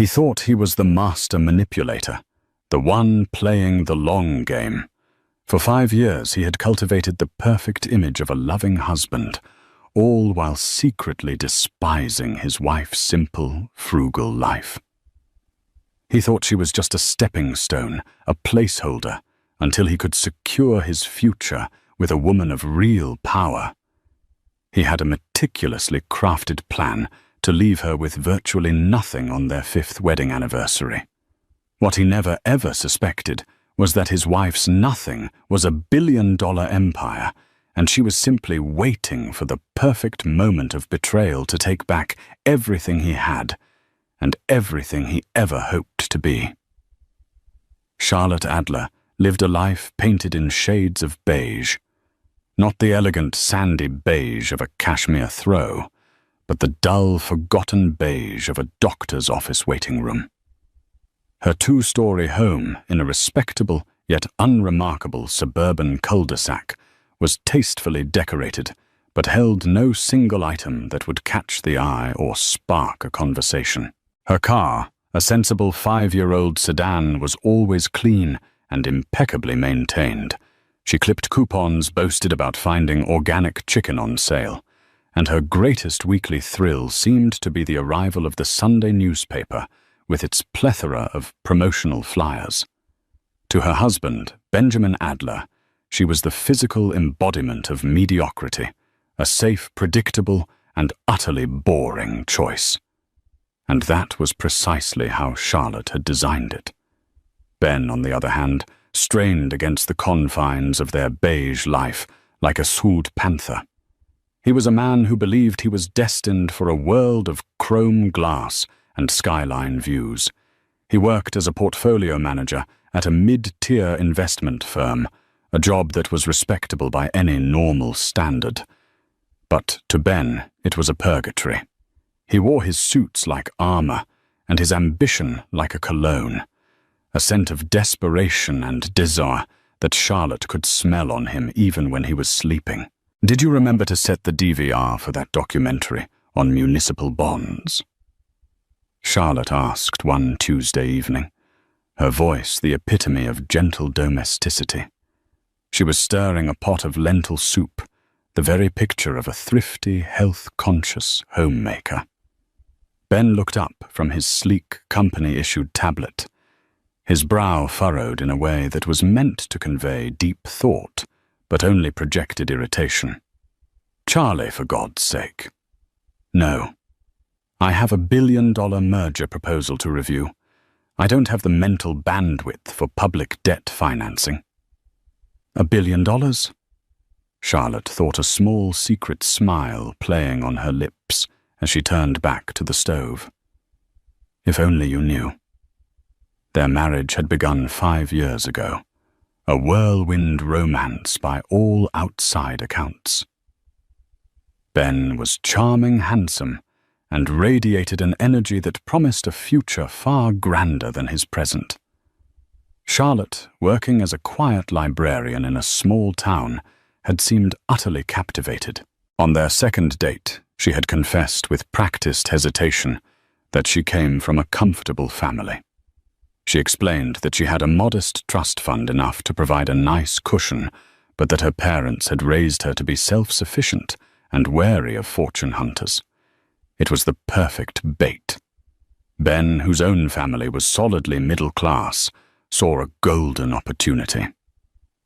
He thought he was the master manipulator, the one playing the long game. For 5 years he had cultivated the perfect image of a loving husband, all while secretly despising his wife's simple, frugal life. He thought she was just a stepping stone, a placeholder, until he could secure his future with a woman of real power. He had a meticulously crafted plan to leave her with virtually nothing on their 5th wedding anniversary. What he never ever suspected was that his wife's nothing was a billion-dollar empire, and she was simply waiting for the perfect moment of betrayal to take back everything he had and everything he ever hoped to be. Charlotte Adler lived a life painted in shades of beige. Not the elegant sandy beige of a cashmere throw, but the dull, forgotten beige of a doctor's office waiting room. Her 2-story home in a respectable yet unremarkable suburban cul-de-sac was tastefully decorated, but held no single item that would catch the eye or spark a conversation. Her car, a sensible 5-year-old sedan, was always clean and impeccably maintained. She clipped coupons, boasted about finding organic chicken on sale, and her greatest weekly thrill seemed to be the arrival of the Sunday newspaper with its plethora of promotional flyers. To her husband, Benjamin Adler, she was the physical embodiment of mediocrity, a safe, predictable, and utterly boring choice. And that was precisely how Charlotte had designed it. Ben, on the other hand, strained against the confines of their beige life like a swooned panther. He was a man who believed he was destined for a world of chrome glass and skyline views. He worked as a portfolio manager at a mid-tier investment firm, a job that was respectable by any normal standard. But to Ben, it was a purgatory. He wore his suits like armor, and his ambition like a cologne, a scent of desperation and desire that Charlotte could smell on him even when he was sleeping. Did you remember to set the DVR for that documentary on municipal bonds? Charlotte asked one Tuesday evening, her voice the epitome of gentle domesticity. She was stirring a pot of lentil soup, the very picture of a thrifty, health-conscious homemaker. Ben looked up from his sleek, company-issued tablet, his brow furrowed in a way that was meant to convey deep thought, but only projected irritation. Charlie, for God's sake. No. I have a billion-dollar merger proposal to review. I don't have the mental bandwidth for public debt financing. $1 billion? Charlotte thought a small secret smile playing on her lips as she turned back to the stove. If only you knew. Their marriage had begun 5 years ago, a whirlwind romance by all outside accounts. Ben was charming, handsome, and radiated an energy that promised a future far grander than his present. Charlotte, working as a quiet librarian in a small town, had seemed utterly captivated. On their second date, she had confessed with practiced hesitation that she came from a comfortable family. She explained that she had a modest trust fund enough to provide a nice cushion, but that her parents had raised her to be self-sufficient and wary of fortune hunters. It was the perfect bait. Ben, whose own family was solidly middle class, saw a golden opportunity.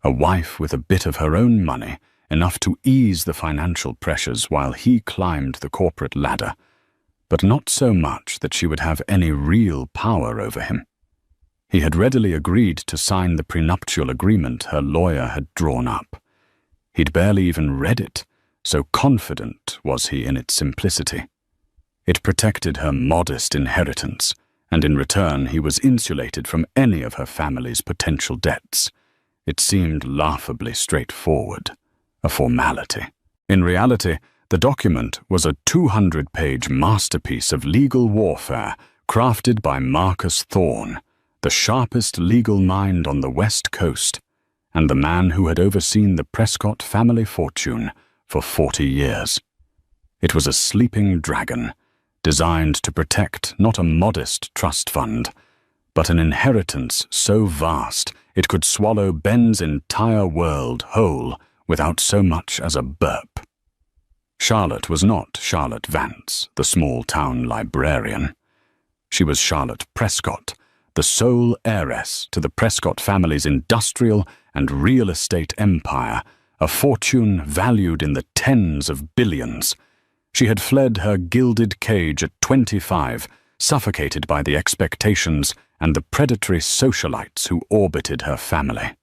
A wife with a bit of her own money, enough to ease the financial pressures while he climbed the corporate ladder, but not so much that she would have any real power over him. He had readily agreed to sign the prenuptial agreement her lawyer had drawn up. He'd barely even read it, so confident was he in its simplicity. It protected her modest inheritance, and in return he was insulated from any of her family's potential debts. It seemed laughably straightforward, a formality. In reality, the document was a 200-page masterpiece of legal warfare crafted by Marcus Thorne, the sharpest legal mind on the West Coast, and the man who had overseen the Prescott family fortune for 40 years. It was a sleeping dragon, designed to protect not a modest trust fund, but an inheritance so vast it could swallow Ben's entire world whole without so much as a burp. Charlotte was not Charlotte Vance, the small-town librarian. She was Charlotte Prescott, the sole heiress to the Prescott family's industrial and real estate empire, a fortune valued in the tens of billions. She had fled her gilded cage at 25, suffocated by the expectations and the predatory socialites who orbited her family.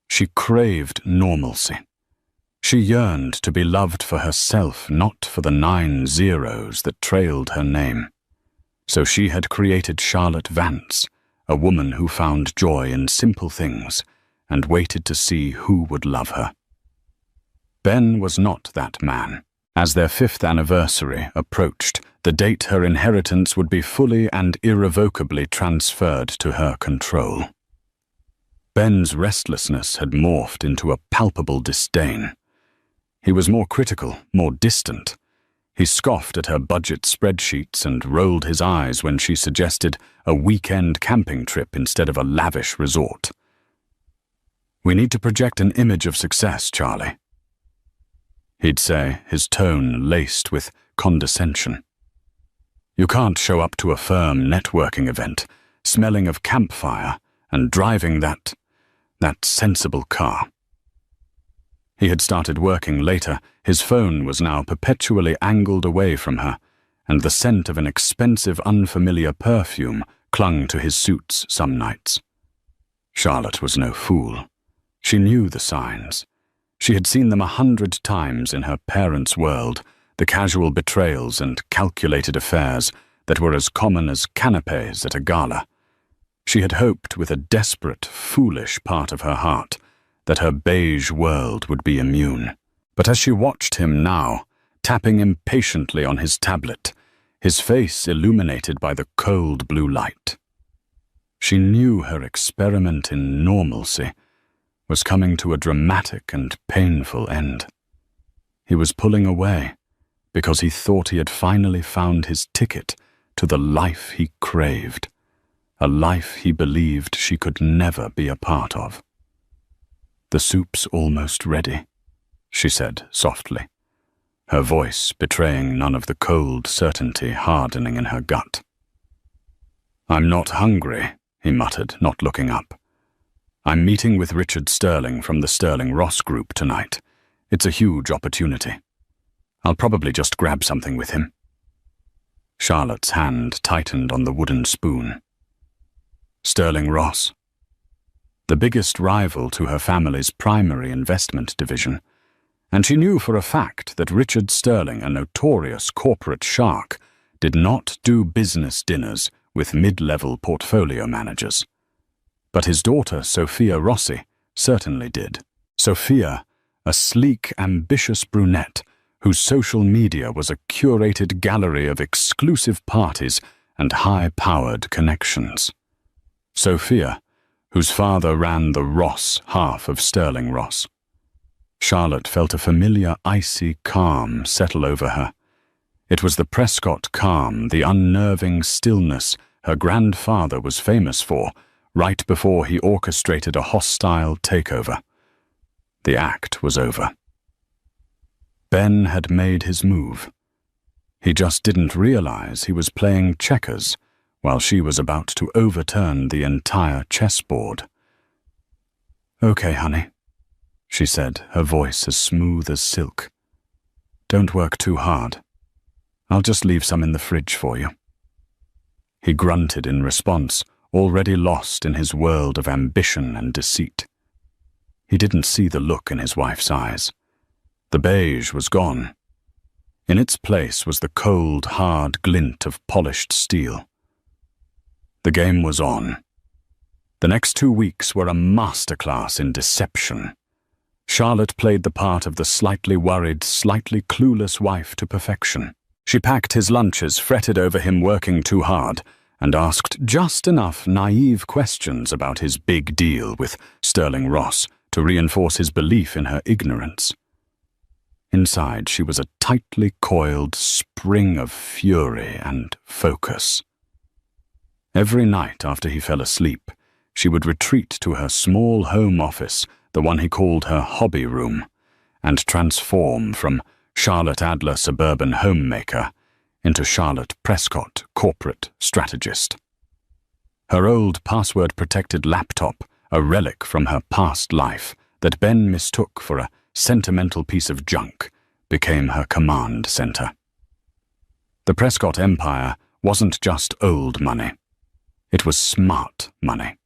She craved normalcy. She yearned to be loved for herself, not for the 9 zeros that trailed her name. So she had created Charlotte Vance, a woman who found joy in simple things and waited to see who would love her. Ben was not that man. As their 5th anniversary approached, the date her inheritance would be fully and irrevocably transferred to her control. Ben's restlessness had morphed into a palpable disdain. He was more critical, more distant. He scoffed at her budget spreadsheets and rolled his eyes when she suggested a weekend camping trip instead of a lavish resort. "We need to project an image of success, Charlie," he'd say, his tone laced with condescension. "You can't show up to a firm networking event, smelling of campfire and driving that sensible car." He had started working later. His phone was now perpetually angled away from her, and the scent of an expensive, unfamiliar perfume clung to his suits some nights. Charlotte was no fool. She knew the signs. She had seen them 100 times in her parents' world, the casual betrayals and calculated affairs that were as common as canapés at a gala. She had hoped with a desperate, foolish part of her heart that her beige world would be immune. But as she watched him now, tapping impatiently on his tablet, his face illuminated by the cold blue light, she knew her experiment in normalcy was coming to a dramatic and painful end. He was pulling away because he thought he had finally found his ticket to the life he craved, a life he believed she could never be a part of. "The soup's almost ready," she said softly, her voice betraying none of the cold certainty hardening in her gut. "I'm not hungry," he muttered, not looking up. "I'm meeting with Richard Sterling from the Sterling Ross Group tonight. It's a huge opportunity. I'll probably just grab something with him." Charlotte's hand tightened on the wooden spoon. Sterling Ross, the biggest rival to her family's primary investment division, and she knew for a fact that Richard Sterling, a notorious corporate shark, did not do business dinners with mid-level portfolio managers. But his daughter, Sophia Rossi, certainly did. Sophia, a sleek, ambitious brunette whose social media was a curated gallery of exclusive parties and high-powered connections. Sophia, whose father ran the Ross half of Sterling Ross. Charlotte felt a familiar icy calm settle over her. It was the Prescott calm, the unnerving stillness her grandfather was famous for, right before he orchestrated a hostile takeover. The act was over. Ben had made his move. He just didn't realize he was playing checkers while she was about to overturn the entire chessboard. "Okay, honey," she said, her voice as smooth as silk. "Don't work too hard. I'll just leave some in the fridge for you." He grunted in response, already lost in his world of ambition and deceit. He didn't see the look in his wife's eyes. The beige was gone. In its place was the cold, hard glint of polished steel. The game was on. The next 2 weeks were a masterclass in deception. Charlotte played the part of the slightly worried, slightly clueless wife to perfection. She packed his lunches, fretted over him working too hard, and asked just enough naive questions about his big deal with Sterling Ross to reinforce his belief in her ignorance. Inside, she was a tightly coiled spring of fury and focus. Every night after he fell asleep, she would retreat to her small home office, the one he called her hobby room, and transform from Charlotte Adler suburban homemaker into Charlotte Prescott corporate strategist. Her old password-protected laptop, a relic from her past life that Ben mistook for a sentimental piece of junk, became her command center. The Prescott empire wasn't just old money. It was smart money.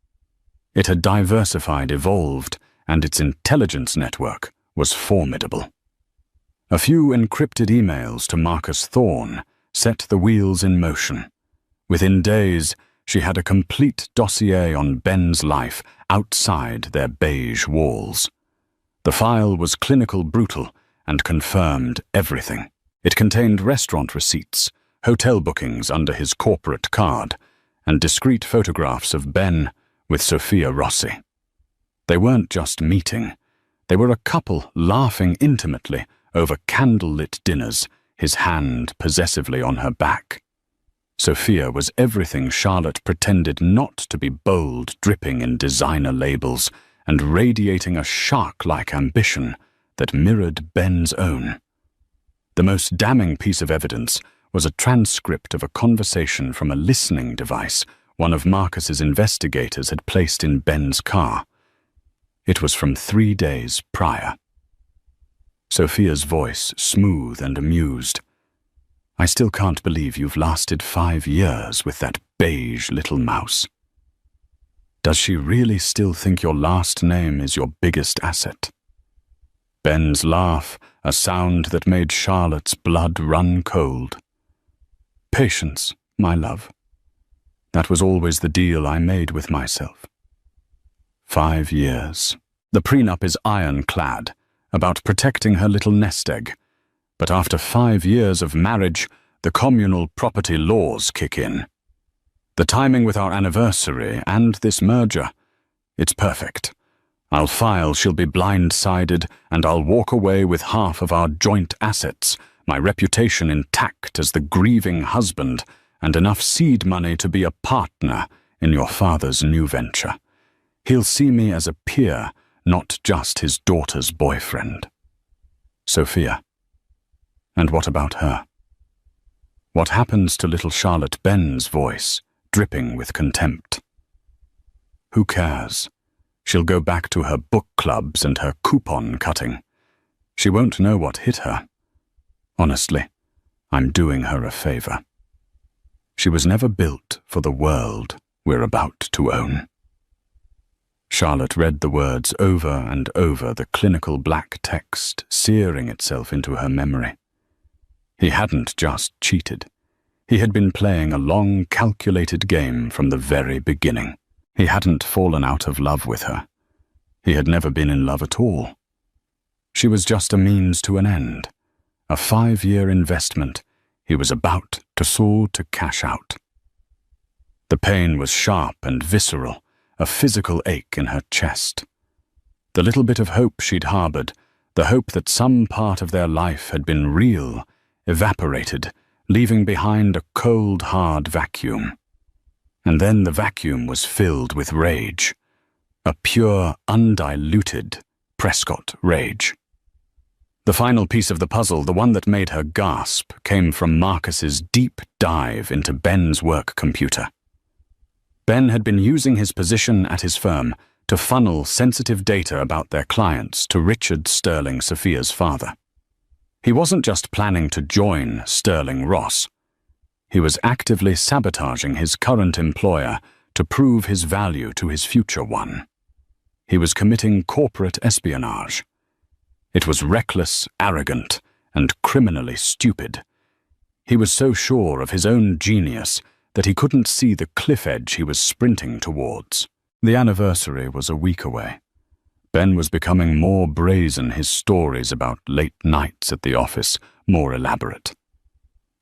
It had diversified, evolved, and its intelligence network was formidable. A few encrypted emails to Marcus Thorne set the wheels in motion. Within days, she had a complete dossier on Ben's life outside their beige walls. The file was clinical brutal and confirmed everything. It contained restaurant receipts, hotel bookings under his corporate card, and discreet photographs of Ben with Sophia Rossi. They weren't just meeting. They were a couple laughing intimately over candlelit dinners, his hand possessively on her back. Sophia was everything Charlotte pretended not to be, bold, dripping in designer labels, and radiating a shark-like ambition that mirrored Ben's own. The most damning piece of evidence was a transcript of a conversation from a listening device one of Marcus's investigators had placed in Ben's car. It was from 3 days prior. Sophia's voice smooth and amused. "I still can't believe you've lasted 5 years with that beige little mouse. Does she really still think your last name is your biggest asset?" Ben's laugh, a sound that made Charlotte's blood run cold. "Patience, my love. That was always the deal I made with myself." 5 years. The prenup is ironclad, about protecting her little nest egg. But after 5 years of marriage, the communal property laws kick in. The timing with our anniversary and this merger, it's perfect. I'll file, she'll be blindsided, and I'll walk away with half of our joint assets, my reputation intact as the grieving husband, and enough seed money to be a partner in your father's new venture. He'll see me as a peer, not just his daughter's boyfriend. Sophia. And what about her? What happens to little Charlotte Ben's voice, dripping with contempt? Who cares? She'll go back to her book clubs and her coupon cutting. She won't know what hit her. Honestly, I'm doing her a favor. She was never built for the world we're about to own. Charlotte read the words over and over, the clinical black text searing itself into her memory. He hadn't just cheated. He had been playing a long, calculated game from the very beginning. He hadn't fallen out of love with her. He had never been in love at all. She was just a means to an end, a 5-year investment he was about to cash out. The pain was sharp and visceral, a physical ache in her chest. The little bit of hope she'd harbored, the hope that some part of their life had been real, evaporated, leaving behind a cold, hard vacuum. And then the vacuum was filled with rage, a pure, undiluted Prescott rage. The final piece of the puzzle, the one that made her gasp, came from Marcus's deep dive into Ben's work computer. Ben had been using his position at his firm to funnel sensitive data about their clients to Richard Sterling, Sophia's father. He wasn't just planning to join Sterling Ross. He was actively sabotaging his current employer to prove his value to his future one. He was committing corporate espionage. It was reckless, arrogant, and criminally stupid. He was so sure of his own genius that he couldn't see the cliff edge he was sprinting towards. The anniversary was a week away. Ben was becoming more brazen, his stories about late nights at the office more elaborate.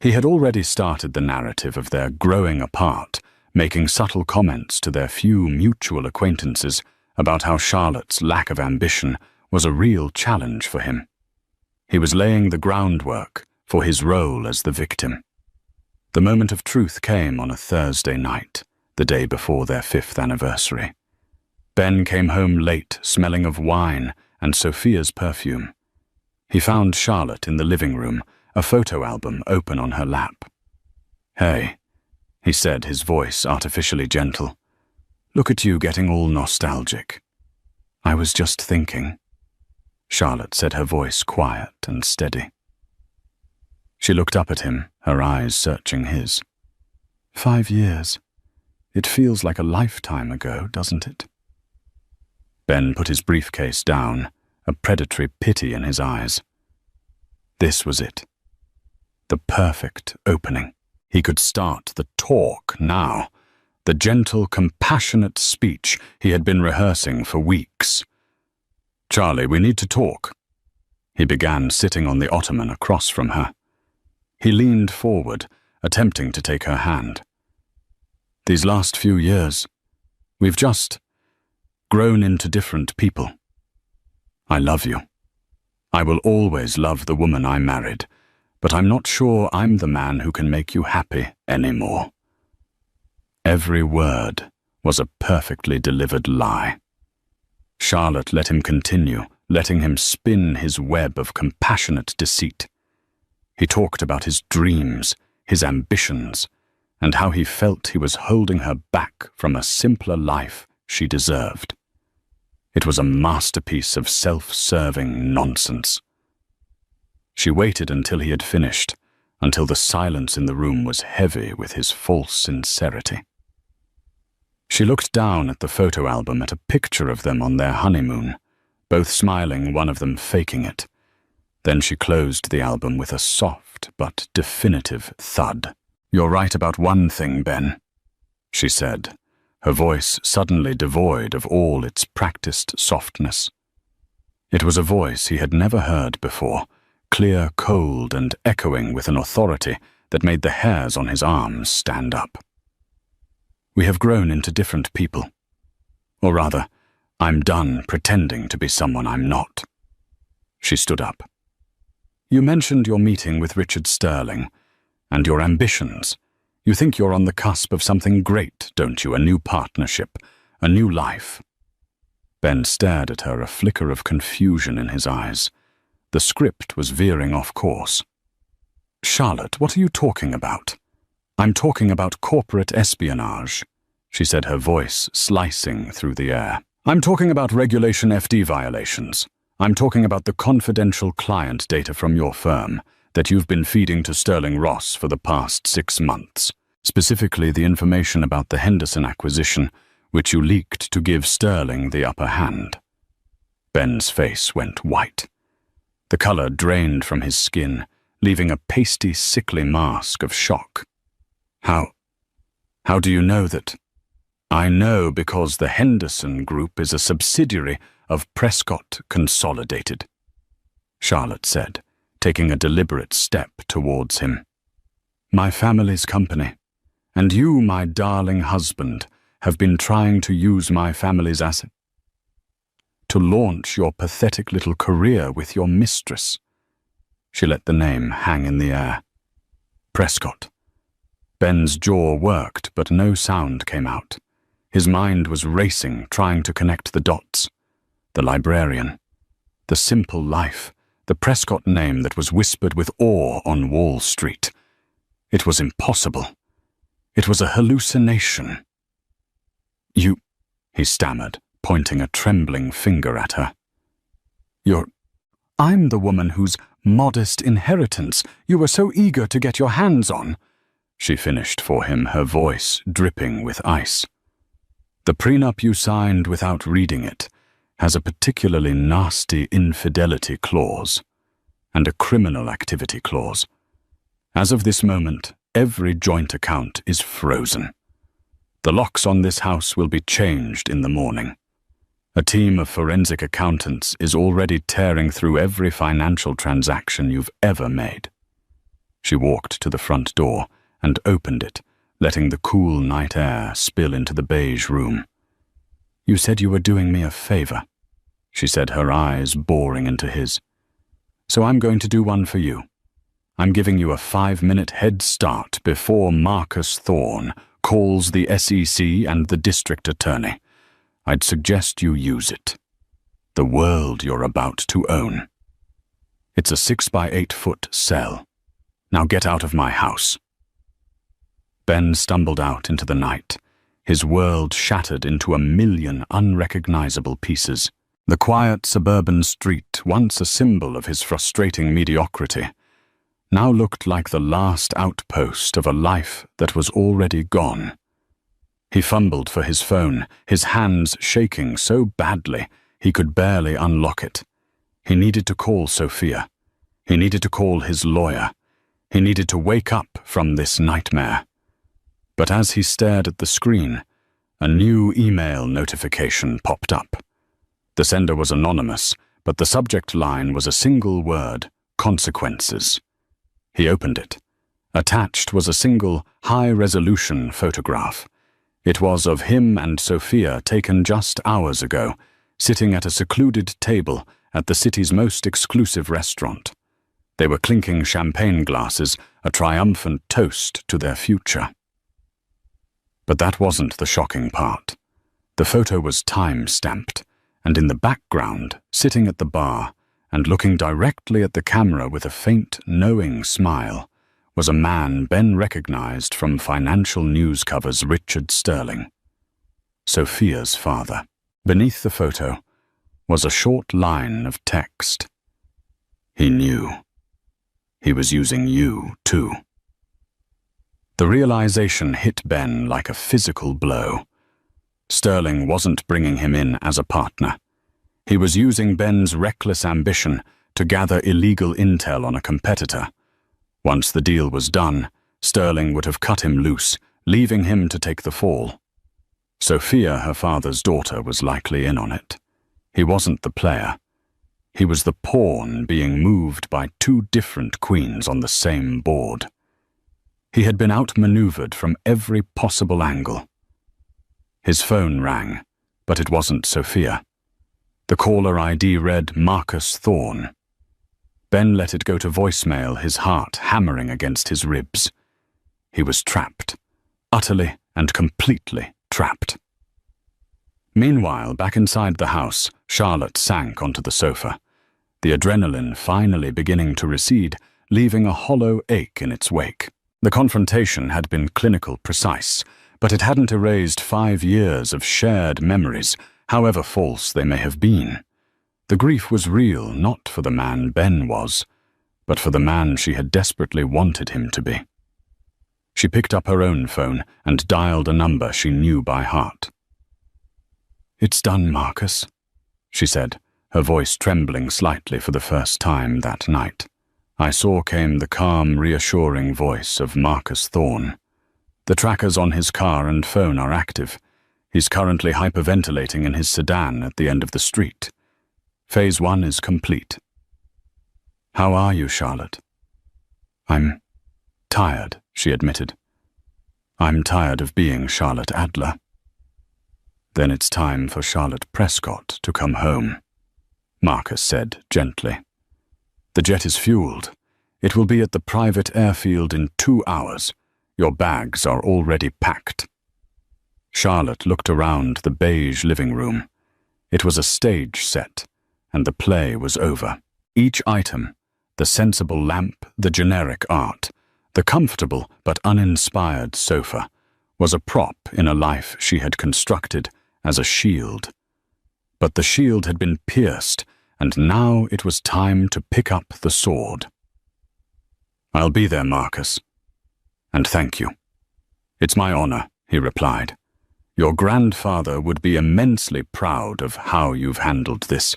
He had already started the narrative of their growing apart, making subtle comments to their few mutual acquaintances about how Charlotte's lack of ambition was a real challenge for him. He was laying the groundwork for his role as the victim. The moment of truth came on a Thursday night, the day before their 5th anniversary. Ben came home late, smelling of wine and Sophia's perfume. He found Charlotte in the living room, a photo album open on her lap. "Hey," he said, his voice artificially gentle. "Look at you getting all nostalgic." "I was just thinking," Charlotte said, her voice quiet and steady. She looked up at him, her eyes searching his. 5 years. It feels like a lifetime ago, doesn't it? Ben put his briefcase down, a predatory pity in his eyes. This was it. The perfect opening. He could start the talk now, the gentle, compassionate speech he had been rehearsing for weeks. "Charlie, we need to talk." He began, sitting on the ottoman across from her. He leaned forward, attempting to take her hand. "These last few years, we've just grown into different people. I love you. I will always love the woman I married, but I'm not sure I'm the man who can make you happy anymore." Every word was a perfectly delivered lie. Charlotte let him continue, letting him spin his web of compassionate deceit. He talked about his dreams, his ambitions, and how he felt he was holding her back from a simpler life she deserved. It was a masterpiece of self-serving nonsense. She waited until he had finished, until the silence in the room was heavy with his false sincerity. She looked down at the photo album at a picture of them on their honeymoon, both smiling, one of them faking it. Then she closed the album with a soft but definitive thud. "You're right about one thing, Ben," she said, her voice suddenly devoid of all its practiced softness. It was a voice he had never heard before, clear, cold, and echoing with an authority that made the hairs on his arms stand up. "We have grown into different people. Or rather, I'm done pretending to be someone I'm not." She stood up. "You mentioned your meeting with Richard Sterling, and your ambitions. You think you're on the cusp of something great, don't you? A new partnership, a new life." Ben stared at her, a flicker of confusion in his eyes. The script was veering off course. "Charlotte, what are you talking about?" "I'm talking about corporate espionage," she said, her voice slicing through the air. "I'm talking about Regulation FD violations. I'm talking about the confidential client data from your firm that you've been feeding to Sterling Ross for the past 6 months. Specifically the information about the Henderson acquisition, which you leaked to give Sterling the upper hand." Ben's face went white. The color drained from his skin, leaving a pasty, sickly mask of shock. How do you know that?" "I know because the Henderson Group is a subsidiary of Prescott Consolidated," Charlotte said, taking a deliberate step towards him. "My family's company, and you, my darling husband, have been trying to use my family's asset to launch your pathetic little career with your mistress." She let the name hang in the air. Prescott. Ben's jaw worked, but no sound came out. His mind was racing, trying to connect the dots. The librarian. The simple life. The Prescott name that was whispered with awe on Wall Street. It was impossible. It was a hallucination. "You," he stammered, pointing a trembling finger at her. I'm the woman whose modest inheritance you were so eager to get your hands on," she finished for him, her voice dripping with ice. "The prenup you signed without reading it has a particularly nasty infidelity clause and a criminal activity clause. As of this moment, every joint account is frozen. The locks on this house will be changed in the morning. A team of forensic accountants is already tearing through every financial transaction you've ever made." She walked to the front door and opened it, letting the cool night air spill into the beige room. "You said you were doing me a favor," she said, her eyes boring into his. So I'm going to do one for you. I'm giving you a 5-minute head start before Marcus Thorne calls the SEC and the district attorney. I'd suggest you use it. The world you're about to own. It's a 6-by-8-foot cell. Now get out of my house. Ben stumbled out into the night, his world shattered into a million unrecognizable pieces. The quiet suburban street, once a symbol of his frustrating mediocrity, now looked like the last outpost of a life that was already gone. He fumbled for his phone, his hands shaking so badly he could barely unlock it. He needed to call Sophia. He needed to call his lawyer. He needed to wake up from this nightmare. But as he stared at the screen, a new email notification popped up. The sender was anonymous, but the subject line was a single word: consequences. He opened it. Attached was a single, high-resolution photograph. It was of him and Sophia taken just hours ago, sitting at a secluded table at the city's most exclusive restaurant. They were clinking champagne glasses, a triumphant toast to their future. But that wasn't the shocking part. The photo was time-stamped, and in the background, sitting at the bar and looking directly at the camera with a faint, knowing smile, was a man Ben recognized from financial news covers Richard Sterling, Sophia's father. Beneath the photo was a short line of text. He knew. He was using you, too. The realization hit Ben like a physical blow. Sterling wasn't bringing him in as a partner. He was using Ben's reckless ambition to gather illegal intel on a competitor. Once the deal was done, Sterling would have cut him loose, leaving him to take the fall. Sophia, her father's daughter, was likely in on it. He wasn't the player. He was the pawn being moved by two different queens on the same board. He had been outmaneuvered from every possible angle. His phone rang, but it wasn't Sophia. The caller ID read Marcus Thorne. Ben let it go to voicemail, his heart hammering against his ribs. He was trapped, utterly and completely trapped. Meanwhile, back inside the house, Charlotte sank onto the sofa, the adrenaline finally beginning to recede, leaving a hollow ache in its wake. The confrontation had been clinical precise, but it hadn't erased 5 years of shared memories, however false they may have been. The grief was real, not for the man Ben was, but for the man she had desperately wanted him to be. She picked up her own phone and dialed a number she knew by heart. "It's done, Marcus," she said, her voice trembling slightly for the first time that night. I saw came the calm, reassuring voice of Marcus Thorne. "The trackers on his car and phone are active. He's currently hyperventilating in his sedan at the end of the street. Phase 1 is complete." "How are you, Charlotte?" "I'm tired," she admitted. "I'm tired of being Charlotte Adler." "Then it's time for Charlotte Prescott to come home," Marcus said gently. "The jet is fueled. It will be at the private airfield in 2 hours. Your bags are already packed." Charlotte looked around the beige living room. It was a stage set, and the play was over. Each item, the sensible lamp, the generic art, the comfortable but uninspired sofa, was a prop in a life she had constructed as a shield. But the shield had been pierced, and now it was time to pick up the sword. "I'll be there, Marcus. And thank you." "It's my honor," he replied. "Your grandfather would be immensely proud of how you've handled this.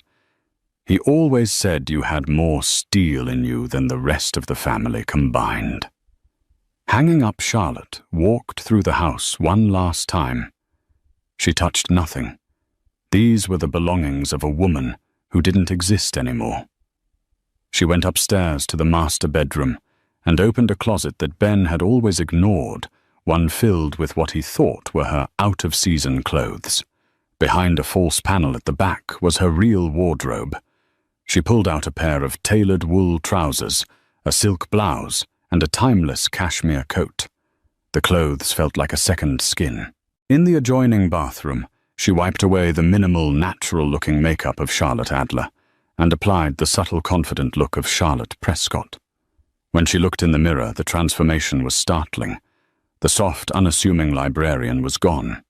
He always said you had more steel in you than the rest of the family combined." Hanging up, Charlotte walked through the house one last time. She touched nothing. These were the belongings of a woman who didn't exist anymore. She went upstairs to the master bedroom and opened a closet that Ben had always ignored, one filled with what he thought were her out-of-season clothes. Behind a false panel at the back was her real wardrobe, She pulled out a pair of tailored wool trousers, a silk blouse, and a timeless cashmere coat. The clothes felt like a second skin. In the adjoining bathroom, she wiped away the minimal, natural-looking makeup of Charlotte Adler and applied the subtle, confident look of Charlotte Prescott. When she looked in the mirror, the transformation was startling. The soft, unassuming librarian was gone.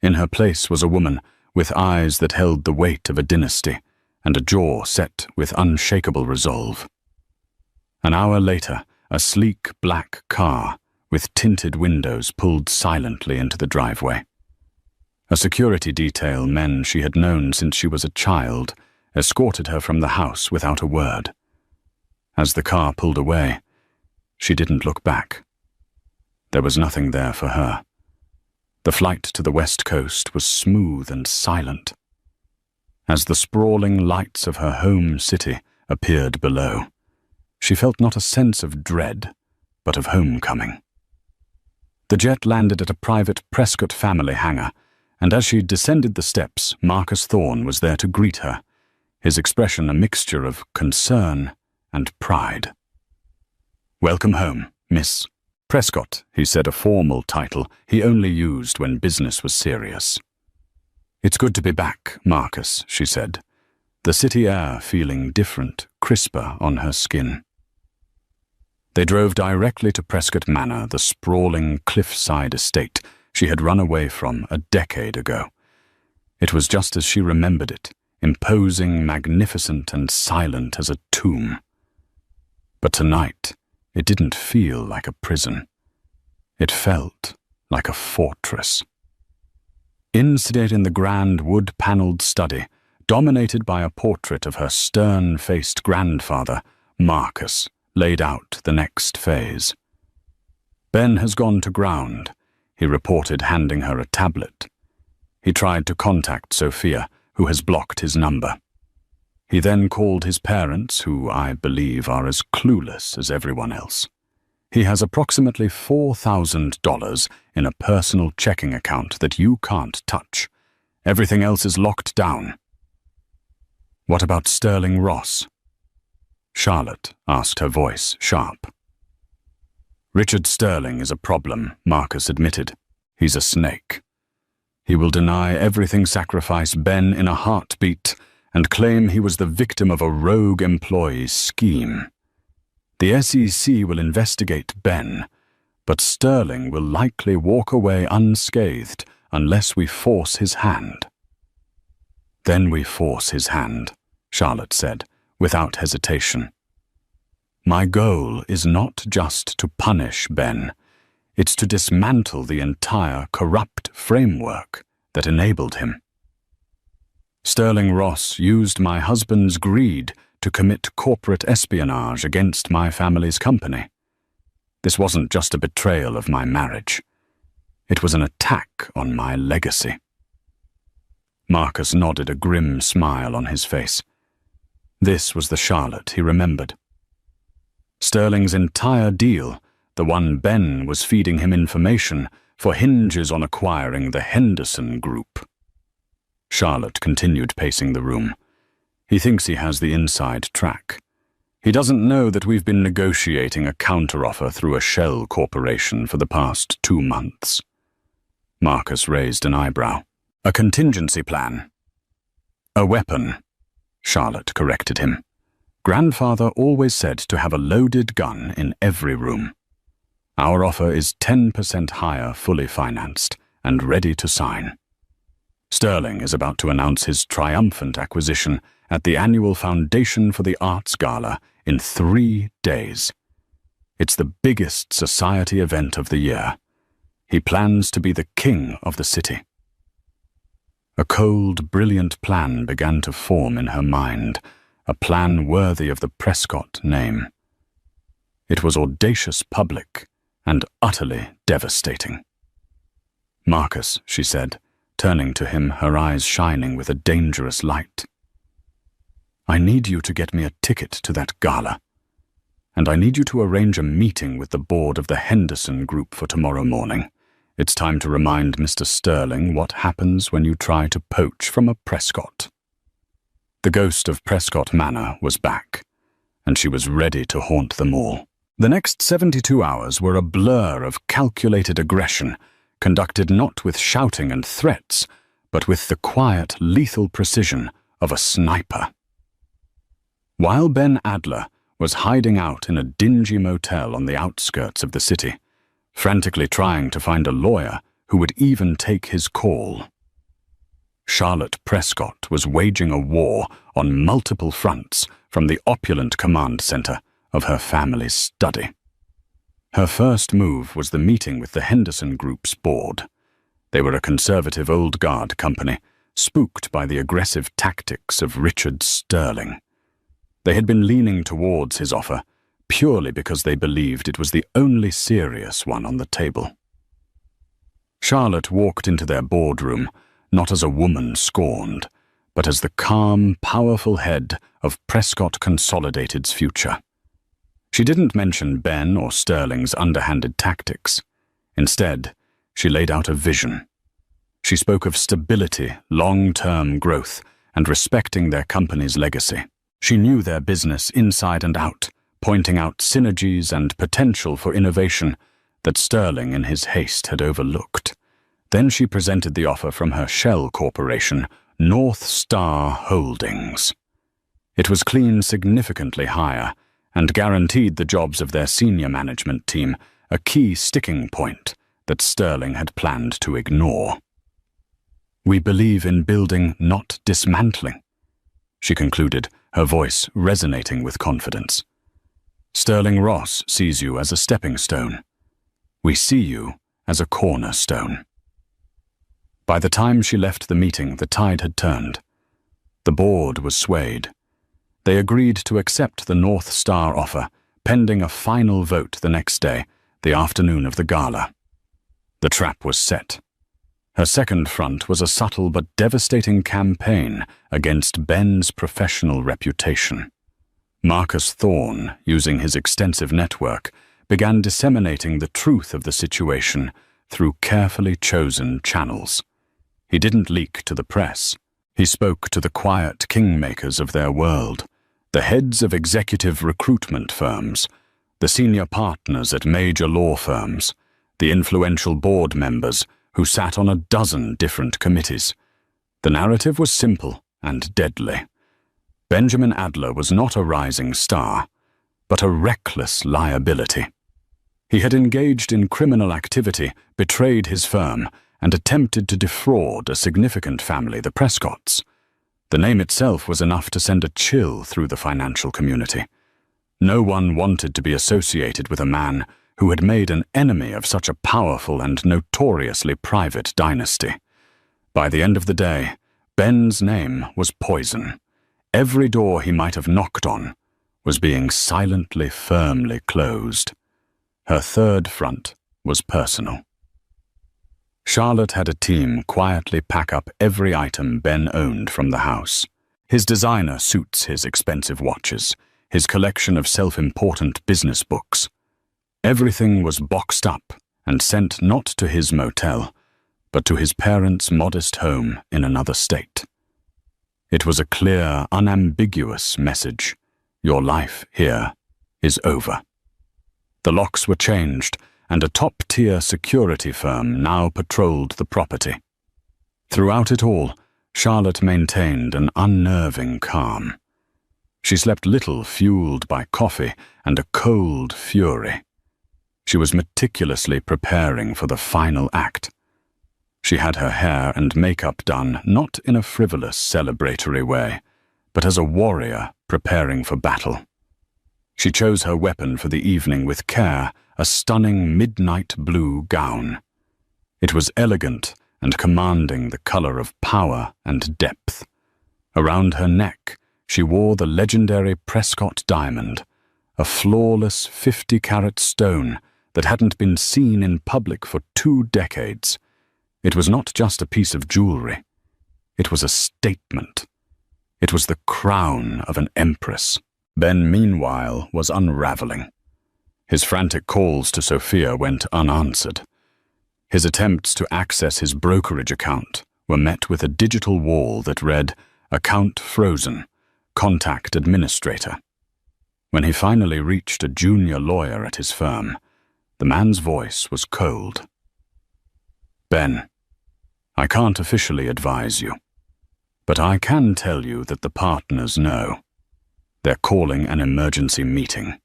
In her place was a woman with eyes that held the weight of a dynasty and a jaw set with unshakable resolve. An hour later, a sleek black car with tinted windows pulled silently into the driveway. A security detail, men she had known since she was a child, escorted her from the house without a word. As the car pulled away, she didn't look back. There was nothing there for her. The flight to the West Coast was smooth and silent. As the sprawling lights of her home city appeared below, she felt not a sense of dread, but of homecoming. The jet landed at a private Prescott family hangar, and as she descended the steps, Marcus Thorne was there to greet her, his expression a mixture of concern and pride. "Welcome home, Miss Prescott," he said, a formal title he only used when business was serious. "It's good to be back, Marcus," she said, the city air feeling different, crisper on her skin. They drove directly to Prescott Manor, the sprawling cliffside estate she had run away from a decade ago. It was just as she remembered it, imposing, magnificent, and silent as a tomb. But tonight, it didn't feel like a prison. It felt like a fortress. Installed in the grand wood-paneled study, dominated by a portrait of her stern-faced grandfather, Marcus, laid out the next phase. "Ben has gone to ground," he reported, handing her a tablet. He tried to contact Sophia, who has blocked his number. He then called his parents, who I believe are as clueless as everyone else. He has approximately $4,000 in a personal checking account that you can't touch. Everything else is locked down. "What about Sterling Ross?" Charlotte asked, her voice sharp. "Richard Sterling is a problem," Marcus admitted. "He's a snake. He will deny everything, sacrifice Ben in a heartbeat, and claim he was the victim of a rogue employee's scheme. The SEC will investigate Ben, but Sterling will likely walk away unscathed unless we force his hand." "Then we force his hand," Charlotte said, without hesitation. "My goal is not just to punish Ben. It's to dismantle the entire corrupt framework that enabled him. Sterling Ross used my husband's greed to commit corporate espionage against my family's company. This wasn't just a betrayal of my marriage. It was an attack on my legacy." Marcus nodded, a grim smile on his face. This was the Charlotte he remembered. Sterling's entire deal, the one Ben was feeding him information for, hinges on acquiring the Henderson Group. Charlotte continued pacing the room. "He thinks he has the inside track. He doesn't know that we've been negotiating a counteroffer through a shell corporation for the past 2 months. Marcus raised an eyebrow. "A contingency plan." "A weapon," Charlotte corrected him. "Grandfather always said to have a loaded gun in every room. Our offer is 10% higher, fully financed, and ready to sign. Sterling is about to announce his triumphant acquisition at the annual Foundation for the Arts Gala in 3 days. It's the biggest society event of the year. He plans to be the king of the city." A cold, brilliant plan began to form in her mind, a plan worthy of the Prescott name. It was audacious, public, and utterly devastating. "Marcus," she said, turning to him, her eyes shining with a dangerous light. "I need you to get me a ticket to that gala, and I need you to arrange a meeting with the board of the Henderson Group for tomorrow morning. It's time to remind Mr. Sterling what happens when you try to poach from a Prescott." The ghost of Prescott Manor was back, and she was ready to haunt them all. The next 72 hours were a blur of calculated aggression, conducted not with shouting and threats, but with the quiet, lethal precision of a sniper. While Ben Adler was hiding out in a dingy motel on the outskirts of the city, frantically trying to find a lawyer who would even take his call, Charlotte Prescott was waging a war on multiple fronts from the opulent command center of her family's study. Her first move was the meeting with the Henderson Group's board. They were a conservative old guard company, spooked by the aggressive tactics of Richard Sterling. They had been leaning towards his offer purely because they believed it was the only serious one on the table. Charlotte walked into their boardroom not as a woman scorned, but as the calm, powerful head of Prescott Consolidated's future. She didn't mention Ben or Sterling's underhanded tactics. Instead, she laid out a vision. She spoke of stability, long-term growth, and respecting their company's legacy. She knew their business inside and out, pointing out synergies and potential for innovation that Sterling in his haste had overlooked. Then she presented the offer from her shell corporation, North Star Holdings. It was cleaned significantly higher and guaranteed the jobs of their senior management team, a key sticking point that Sterling had planned to ignore. "We believe in building, not dismantling," she concluded, her voice resonating with confidence. "Sterling Ross sees you as a stepping stone. We see you as a cornerstone." By the time she left the meeting, the tide had turned. The board was swayed. They agreed to accept the North Star offer, pending a final vote the next day, the afternoon of the gala. The trap was set. Her second front was a subtle but devastating campaign against Ben's professional reputation. Marcus Thorne, using his extensive network, began disseminating the truth of the situation through carefully chosen channels. He didn't leak to the press. He spoke to the quiet kingmakers of their world, the heads of executive recruitment firms, the senior partners at major law firms, the influential board members who sat on a dozen different committees. The narrative was simple and deadly. Benjamin Adler was not a rising star, but a reckless liability. He had engaged in criminal activity, betrayed his firm, and attempted to defraud a significant family, the Prescotts. The name itself was enough to send a chill through the financial community. No one wanted to be associated with a man who had made an enemy of such a powerful and notoriously private dynasty. By the end of the day, Ben's name was poison. Every door he might have knocked on was being silently, firmly closed. Her third front was personal. Charlotte had a team quietly pack up every item Ben owned from the house. His designer suits, his expensive watches, his collection of self-important business books. Everything was boxed up and sent not to his motel, but to his parents' modest home in another state. It was a clear, unambiguous message. Your life here is over. The locks were changed, and a top-tier security firm now patrolled the property. Throughout it all, Charlotte maintained an unnerving calm. She slept little, fueled by coffee and a cold fury. She was meticulously preparing for the final act. She had her hair and makeup done not in a frivolous, celebratory way, but as a warrior preparing for battle. She chose her weapon for the evening with care, a stunning midnight blue gown. It was elegant and commanding the color of power and depth. Around her neck, she wore the legendary Prescott diamond, a flawless 50-carat stone that hadn't been seen in public for 2 decades. It was not just a piece of jewelry. It was a statement. It was the crown of an empress. Ben, meanwhile, was unraveling. His frantic calls to Sophia went unanswered. His attempts to access his brokerage account were met with a digital wall that read, "Account frozen," contact administrator. When he finally reached a junior lawyer at his firm, the man's voice was cold. Ben, I can't officially advise you, but I can tell you that the partners know. They're calling an emergency meeting.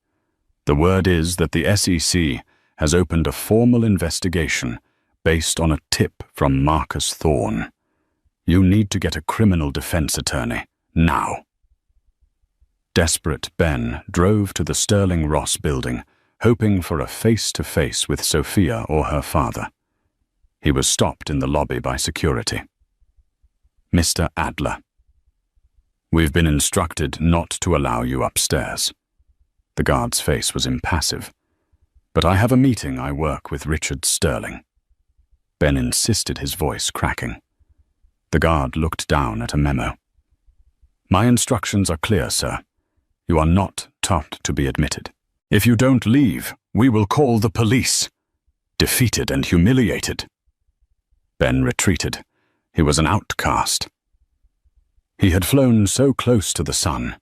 The word is that the SEC has opened a formal investigation based on a tip from Marcus Thorne. You need to get a criminal defense attorney, now. Desperate, Ben drove to the Sterling Ross building, hoping for a face-to-face with Sophia or her father. He was stopped in the lobby by security. Mr. Adler. We've been instructed not to allow you upstairs. The guard's face was impassive. But I have a meeting I work with Richard Sterling. Ben insisted, his voice cracking. The guard looked down at a memo. My instructions are clear, sir. You are not taught to be admitted. If you don't leave, we will call the police. Defeated and humiliated. Ben retreated. He was an outcast. He had flown so close to the sun,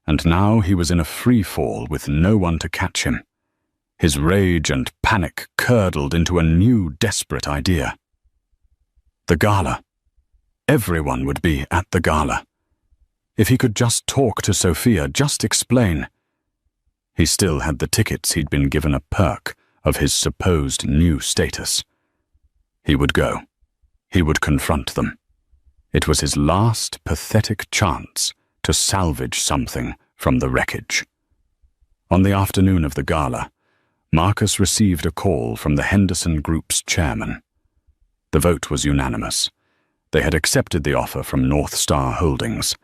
and now he was in a free fall with no one to catch him. His rage and panic curdled into a new, desperate idea. The gala. Everyone would be at the gala. If he could just talk to Sophia, just explain. He still had the tickets. He'd been given a perk of his supposed new status. He would go. He would confront them. It was his last pathetic chance to salvage something from the wreckage. On the afternoon of the gala, Marcus received a call from the Henderson Group's chairman. The vote was unanimous. They had accepted the offer from North Star Holdings.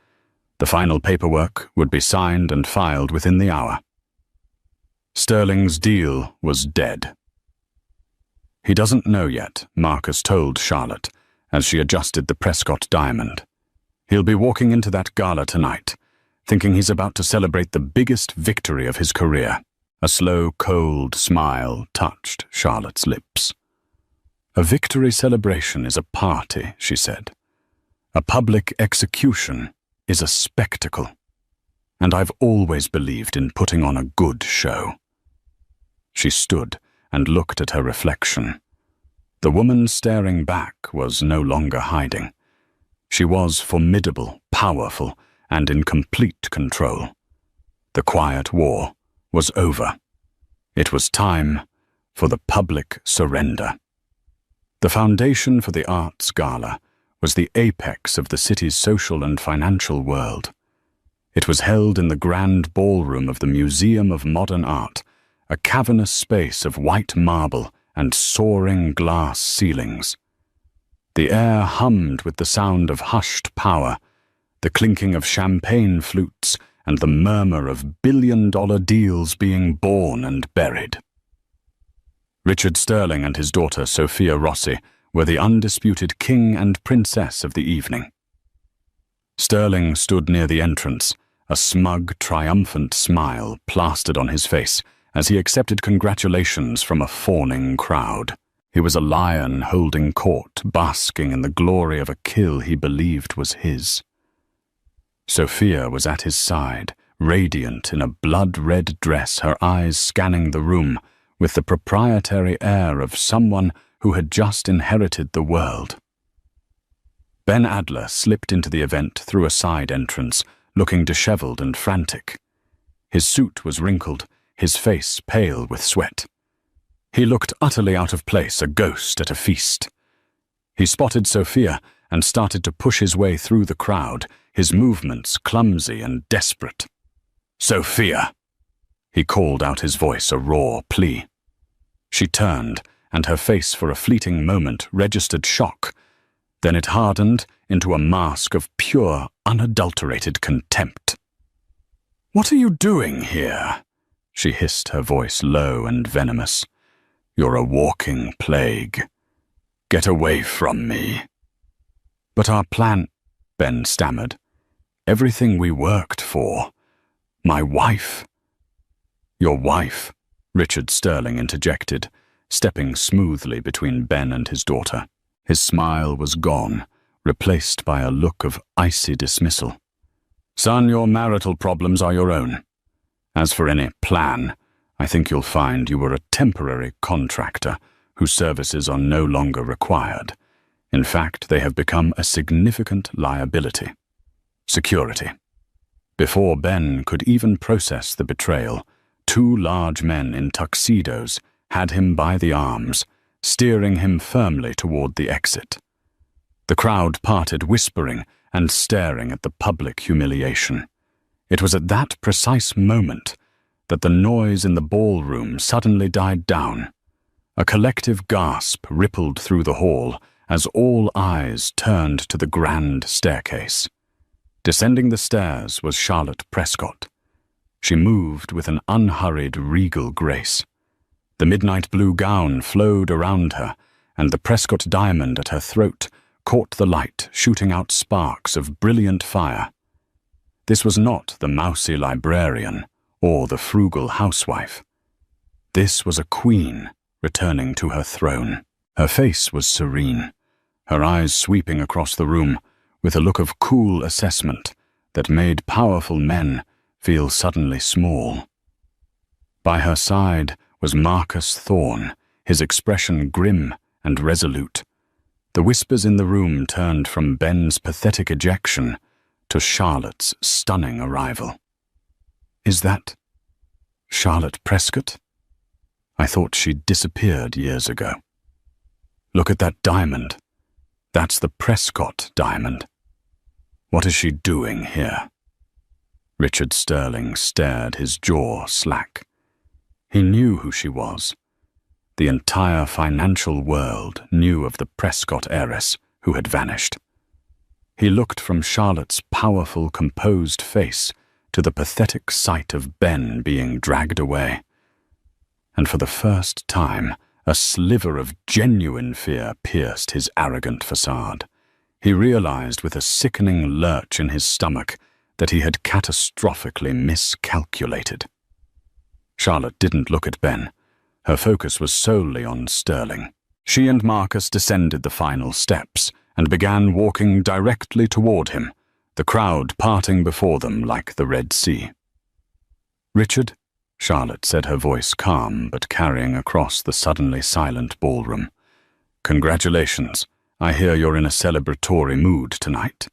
The final paperwork would be signed and filed within the hour. Sterling's deal was dead. He doesn't know yet, Marcus told Charlotte, as she adjusted the Prescott diamond. He'll be walking into that gala tonight, thinking he's about to celebrate the biggest victory of his career. A slow, cold smile touched Charlotte's lips. A victory celebration is a party, she said. A public execution is a spectacle. And I've always believed in putting on a good show. She stood and looked at her reflection. The woman staring back was no longer hiding. She was formidable, powerful, and in complete control. The quiet war was over. It was time for the public surrender. The foundation for the Arts Gala was the apex of the city's social and financial world. It was held in the grand ballroom of the Museum of Modern Art, a cavernous space of white marble and soaring glass ceilings. The air hummed with the sound of hushed power, the clinking of champagne flutes, and the murmur of billion-dollar deals being born and buried. Richard Sterling and his daughter Sophia Rossi were the undisputed king and princess of the evening. Sterling stood near the entrance, a smug, triumphant smile plastered on his face as he accepted congratulations from a fawning crowd. He was a lion holding court, basking in the glory of a kill he believed was his. Sophia was at his side, radiant in a blood-red dress, her eyes scanning the room with the proprietary air of someone who had just inherited the world. Ben Adler slipped into the event through a side entrance, looking disheveled and frantic. His suit was wrinkled, his face pale with sweat. He looked utterly out of place, a ghost at a feast. He spotted Sophia and started to push his way through the crowd, his movements clumsy and desperate. "Sophia!" He called out, his voice a raw plea. She turned, and her face for a fleeting moment registered shock. Then it hardened into a mask of pure, unadulterated contempt. "What are you doing here?" She hissed, her voice low and venomous. "You're a walking plague. Get away from me." "But our plan," Ben stammered. "Everything we worked for. My wife." "Your wife," Richard Sterling interjected, stepping smoothly between Ben and his daughter. His smile was gone, replaced by a look of icy dismissal. Son, your marital problems are your own. As for any plan, I think you'll find you were a temporary contractor whose services are no longer required. In fact, they have become a significant liability. Security. Before Ben could even process the betrayal, 2 large men in tuxedos had him by the arms, steering him firmly toward the exit. The crowd parted, whispering and staring at the public humiliation. It was at that precise moment that the noise in the ballroom suddenly died down. A collective gasp rippled through the hall as all eyes turned to the grand staircase. Descending the stairs was Charlotte Prescott. She moved with an unhurried, regal grace. The midnight blue gown flowed around her, and the Prescott diamond at her throat caught the light, shooting out sparks of brilliant fire. This was not the mousy librarian or the frugal housewife. This was a queen returning to her throne. Her face was serene, her eyes sweeping across the room with a look of cool assessment that made powerful men feel suddenly small. By her side was Marcus Thorne, his expression grim and resolute. The whispers in the room turned from Ben's pathetic ejection to Charlotte's stunning arrival. Is that Charlotte Prescott? I thought she'd disappeared years ago. Look at that diamond. That's the Prescott diamond. What is she doing here? Richard Sterling stared, his jaw slack. He knew who she was. The entire financial world knew of the Prescott heiress who had vanished. He looked from Charlotte's powerful, composed face to the pathetic sight of Ben being dragged away. And for the first time, a sliver of genuine fear pierced his arrogant facade. He realized with a sickening lurch in his stomach that he had catastrophically miscalculated. Charlotte didn't look at Ben. Her focus was solely on Sterling. She and Marcus descended the final steps and began walking directly toward him, the crowd parting before them like the Red Sea. "Richard," Charlotte said, her voice calm but carrying across the suddenly silent ballroom. "Congratulations. I hear you're in a celebratory mood tonight."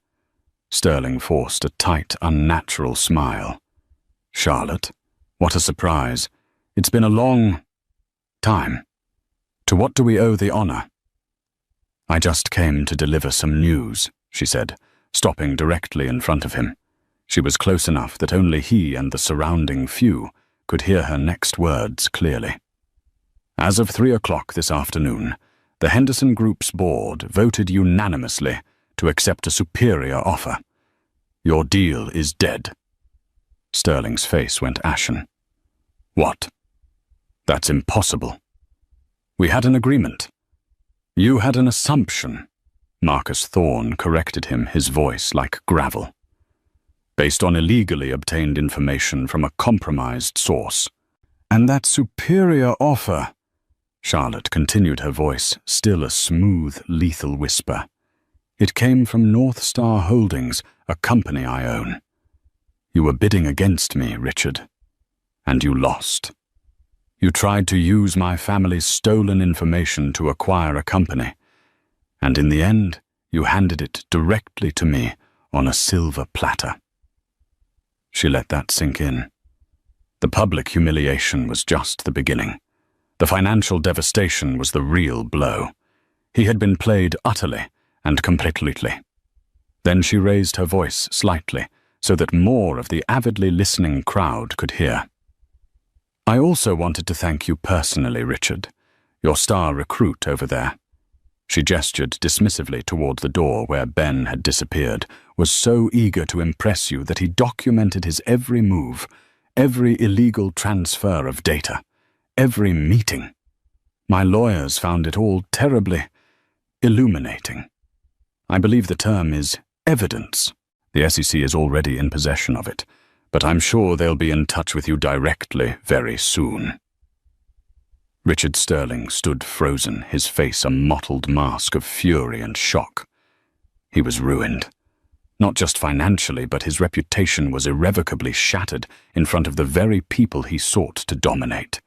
Sterling forced a tight, unnatural smile. "Charlotte, what a surprise. It's been a long time. To what do we owe the honor?" "I just came to deliver some news," she said, stopping directly in front of him. She was close enough that only he and the surrounding few could hear her next words clearly. "As of 3 o'clock this afternoon, the Henderson Group's board voted unanimously to accept a superior offer. Your deal is dead." Sterling's face went ashen. "What? That's impossible. We had an agreement." "You had an assumption," Marcus Thorne corrected him, his voice like gravel. "Based on illegally obtained information from a compromised source. And that superior offer," Charlotte continued, her voice still a smooth, lethal whisper, "it came from North Star Holdings, a company I own. You were bidding against me, Richard, and you lost. You tried to use my family's stolen information to acquire a company, and in the end, you handed it directly to me on a silver platter." She let that sink in. The public humiliation was just the beginning. The financial devastation was the real blow. He had been played utterly and completely. Then she raised her voice slightly so that more of the avidly listening crowd could hear. "I also wanted to thank you personally, Richard, your star recruit over there." She gestured dismissively toward the door where Ben had disappeared, was so eager to impress you that he documented his every move, every illegal transfer of data, every meeting. My lawyers found it all terribly illuminating. I believe the term is evidence. The SEC is already in possession of it, but I'm sure they'll be in touch with you directly very soon." Richard Sterling stood frozen, his face a mottled mask of fury and shock. He was ruined. Not just financially, but his reputation was irrevocably shattered in front of the very people he sought to dominate.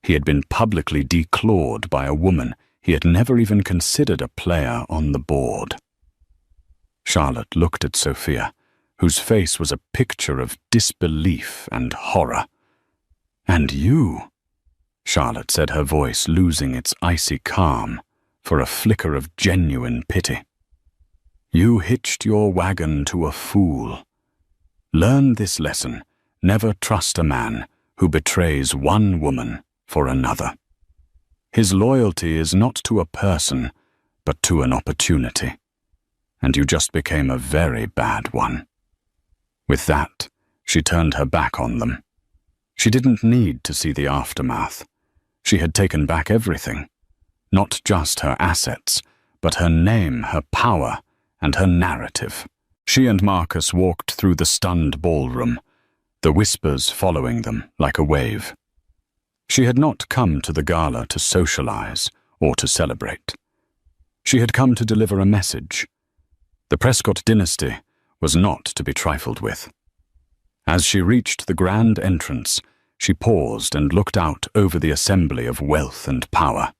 He had been publicly declawed by a woman he had never even considered a player on the board. Charlotte looked at Sophia, whose face was a picture of disbelief and horror. "And you?" Charlotte said, her voice losing its icy calm for a flicker of genuine pity. "You hitched your wagon to a fool. Learn this lesson: never trust a man who betrays one woman for another. His loyalty is not to a person, but to an opportunity. And you just became a very bad one." With that, she turned her back on them. She didn't need to see the aftermath. She had taken back everything. Not just her assets, but her name, her power, and her narrative. She and Marcus walked through the stunned ballroom, the whispers following them like a wave. She had not come to the gala to socialize or to celebrate. She had come to deliver a message. The Prescott dynasty was not to be trifled with. As she reached the grand entrance, she paused and looked out over the assembly of wealth and power.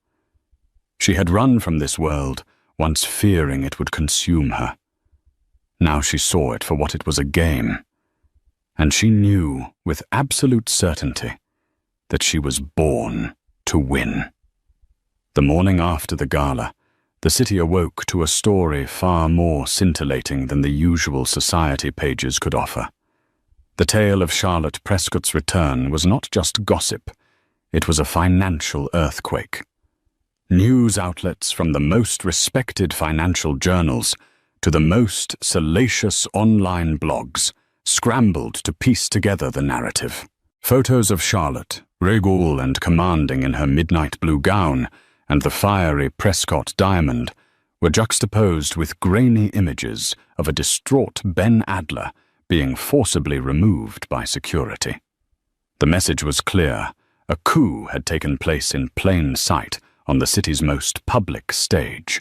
She had run from this world, once fearing it would consume her. Now she saw it for what it was, a game. And she knew with absolute certainty that she was born to win. The morning after the gala, the city awoke to a story far more scintillating than the usual society pages could offer. The tale of Charlotte Prescott's return was not just gossip, it was a financial earthquake. News outlets from the most respected financial journals to the most salacious online blogs scrambled to piece together the narrative. Photos of Charlotte, regal and commanding in her midnight blue gown, and the fiery Prescott diamond were juxtaposed with grainy images of a distraught Ben Adler being forcibly removed by security. The message was clear: a coup had taken place in plain sight on the city's most public stage.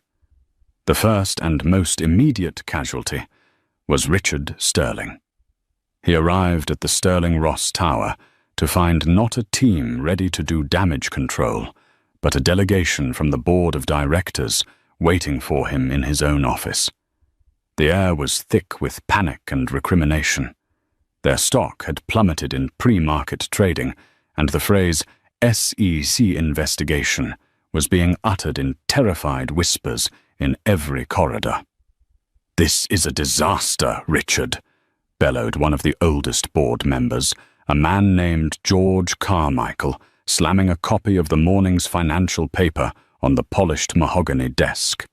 The first and most immediate casualty was Richard Sterling. He arrived at the Sterling Ross Tower to find not a team ready to do damage control, but a delegation from the board of directors waiting for him in his own office. The air was thick with panic and recrimination. Their stock had plummeted in pre-market trading, and the phrase SEC investigation was being uttered in terrified whispers in every corridor. "This is a disaster, Richard," bellowed one of the oldest board members, a man named George Carmichael, slamming a copy of the morning's financial paper on the polished mahogany desk.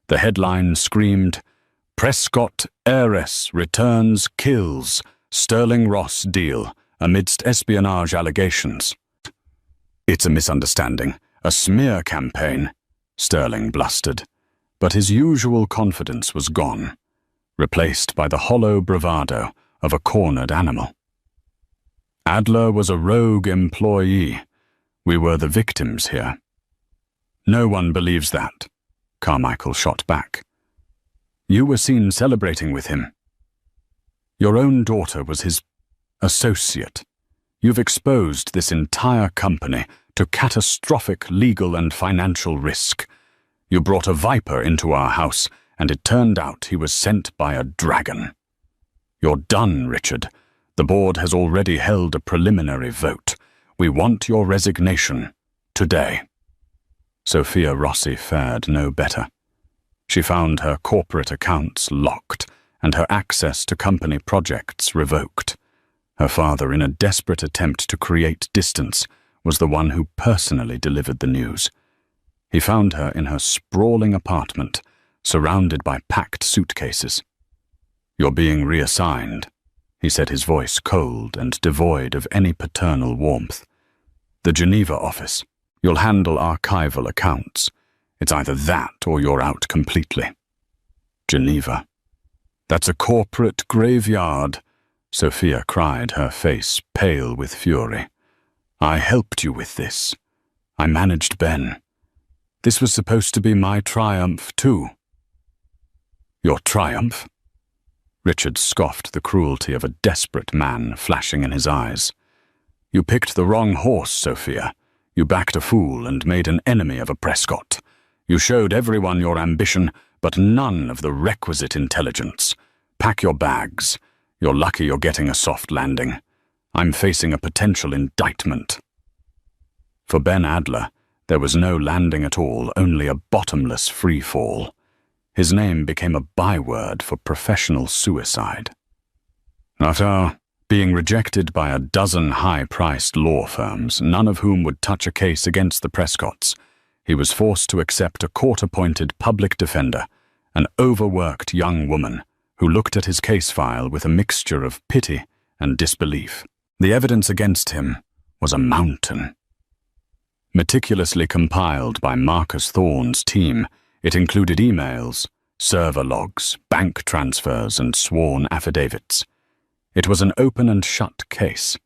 The headline screamed, "Prescott heiress returns kills Sterling Ross deal amidst espionage allegations." "It's a misunderstanding, a smear campaign," Sterling blustered, but his usual confidence was gone, replaced by the hollow bravado of a cornered animal. "Adler was a rogue employee. We were the victims here." "No one believes that," Carmichael shot back. "You were seen celebrating with him. Your own daughter was his associate. You've exposed this entire company to catastrophic legal and financial risk. You brought a viper into our house, and it turned out he was sent by a dragon. You're done, Richard. The board has already held a preliminary vote. We want your resignation today." Sophia Rossi fared no better. She found her corporate accounts locked and her access to company projects revoked. Her father, in a desperate attempt to create distance, was the one who personally delivered the news. He found her in her sprawling apartment, surrounded by packed suitcases. "You're being reassigned," he said, his voice cold and devoid of any paternal warmth. "The Geneva office. You'll handle archival accounts. It's either that or you're out completely." "Geneva? That's a corporate graveyard," Sophia cried, her face pale with fury. "I helped you with this. I managed Ben. This was supposed to be my triumph, too." "Your triumph?" Richard scoffed, the cruelty of a desperate man flashing in his eyes. "You picked the wrong horse, Sophia. You backed a fool and made an enemy of a Prescott. You showed everyone your ambition, but none of the requisite intelligence. Pack your bags. You're lucky you're getting a soft landing. I'm facing a potential indictment." For Ben Adler, there was no landing at all, only a bottomless free fall. His name became a byword for professional suicide. After being rejected by a dozen high-priced law firms, none of whom would touch a case against the Prescotts, he was forced to accept a court-appointed public defender, an overworked young woman who looked at his case file with a mixture of pity and disbelief. The evidence against him was a mountain. Meticulously compiled by Marcus Thorne's team, it included emails, server logs, bank transfers, and sworn affidavits. It was an open and shut case.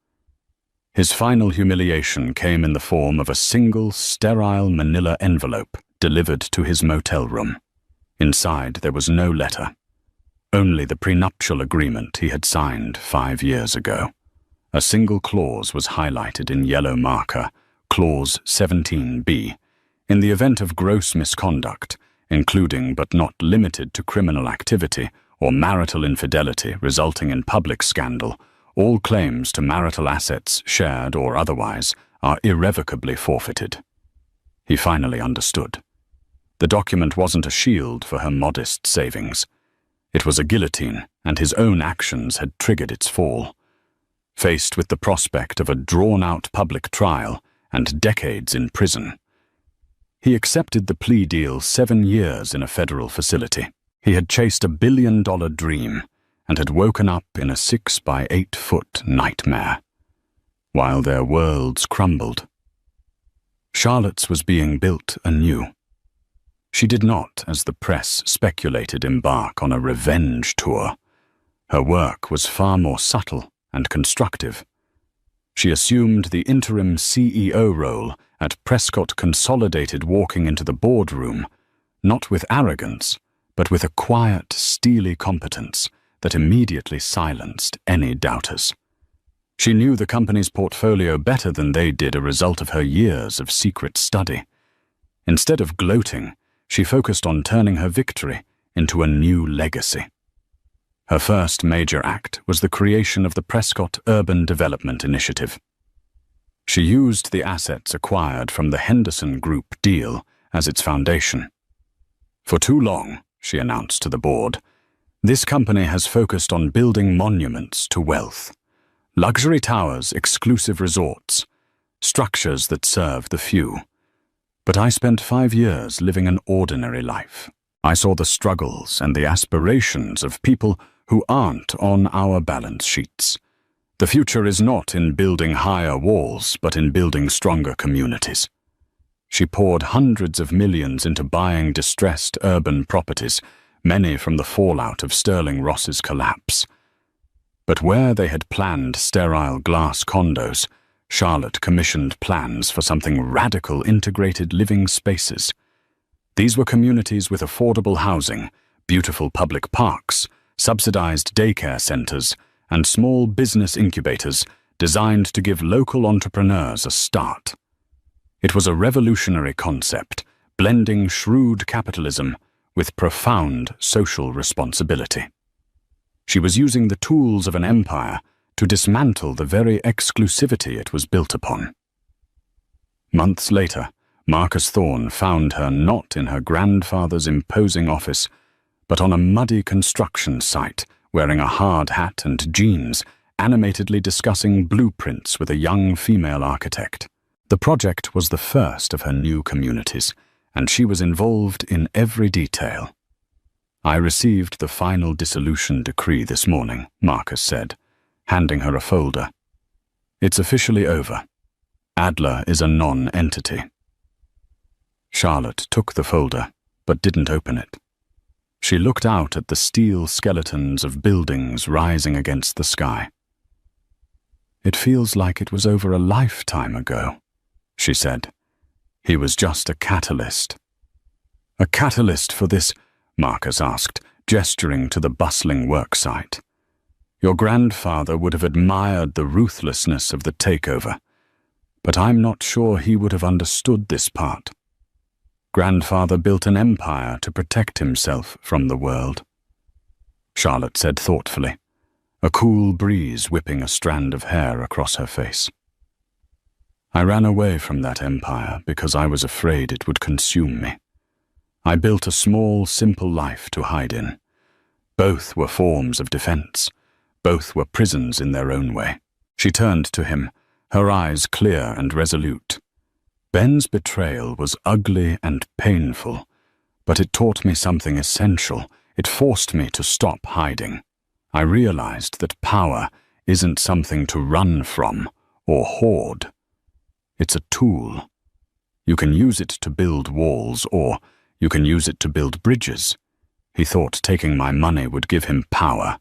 His final humiliation came in the form of a single, sterile manila envelope delivered to his motel room. Inside there was no letter, only the prenuptial agreement he had signed 5 years ago. A single clause was highlighted in yellow marker, Clause 17B. In the event of gross misconduct, including but not limited to criminal activity or marital infidelity resulting in public scandal, all claims to marital assets, shared or otherwise, are irrevocably forfeited. He finally understood. The document wasn't a shield for her modest savings. It was a guillotine, and his own actions had triggered its fall. Faced with the prospect of a drawn-out public trial and decades in prison, he accepted the plea deal 7 years in a federal facility. He had chased a billion-dollar dream and had woken up in a 6-by-8-foot nightmare, while their worlds crumbled. Charlotte's was being built anew. She did not, as the press speculated, embark on a revenge tour. Her work was far more subtle and constructive. She assumed the interim CEO role at Prescott Consolidated, walking into the boardroom, not with arrogance, but with a quiet, steely competence that immediately silenced any doubters. She knew the company's portfolio better than they did, a result of her years of secret study. Instead of gloating, she focused on turning her victory into a new legacy. Her first major act was the creation of the Prescott Urban Development Initiative. She used the assets acquired from the Henderson Group deal as its foundation. "For too long," she announced to the board, "this company has focused on building monuments to wealth. Luxury towers, exclusive resorts, structures that serve the few. But I spent 5 years living an ordinary life. I saw the struggles and the aspirations of people who aren't on our balance sheets. The future is not in building higher walls, but in building stronger communities." She poured hundreds of millions into buying distressed urban properties, many from the fallout of Sterling Ross's collapse. But where they had planned sterile glass condos, Charlotte commissioned plans for something radical: integrated living spaces. These were communities with affordable housing, beautiful public parks, subsidized daycare centers, and small business incubators designed to give local entrepreneurs a start. It was a revolutionary concept, blending shrewd capitalism with profound social responsibility. She was using the tools of an empire to dismantle the very exclusivity it was built upon. Months later, Marcus Thorne found her not in her grandfather's imposing office, but on a muddy construction site, wearing a hard hat and jeans, animatedly discussing blueprints with a young female architect. The project was the first of her new communities, and she was involved in every detail. "I received the final dissolution decree this morning," Marcus said, handing her a folder. "It's officially over. Adler is a non-entity." Charlotte took the folder, but didn't open it. She looked out at the steel skeletons of buildings rising against the sky. "It feels like it was over a lifetime ago," she said. "He was just a catalyst." "A catalyst for this?" Marcus asked, gesturing to the bustling worksite. Your grandfather would have admired the ruthlessness of the takeover, but I'm not sure he would have understood this part. Grandfather built an empire to protect himself from the world. Charlotte said thoughtfully, a cool breeze whipping a strand of hair across her face. I ran away from that empire because I was afraid it would consume me. I built a small, simple life to hide in. Both were forms of defense. Both were prisons in their own way. She turned to him, her eyes clear and resolute. Ben's betrayal was ugly and painful, but it taught me something essential. It forced me to stop hiding. I realized that power isn't something to run from or hoard. It's a tool. You can use it to build walls, or you can use it to build bridges. He thought taking my money would give him power,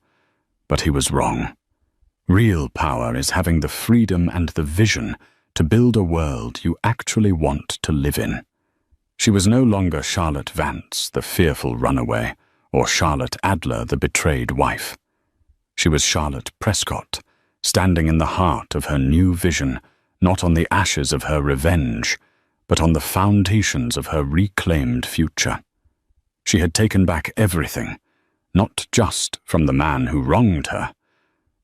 but he was wrong. Real power is having the freedom and the vision to build a world you actually want to live in. She was no longer Charlotte Vance, the fearful runaway, or Charlotte Adler, the betrayed wife. She was Charlotte Prescott, standing in the heart of her new vision, not on the ashes of her revenge, but on the foundations of her reclaimed future. She had taken back everything, not just from the man who wronged her,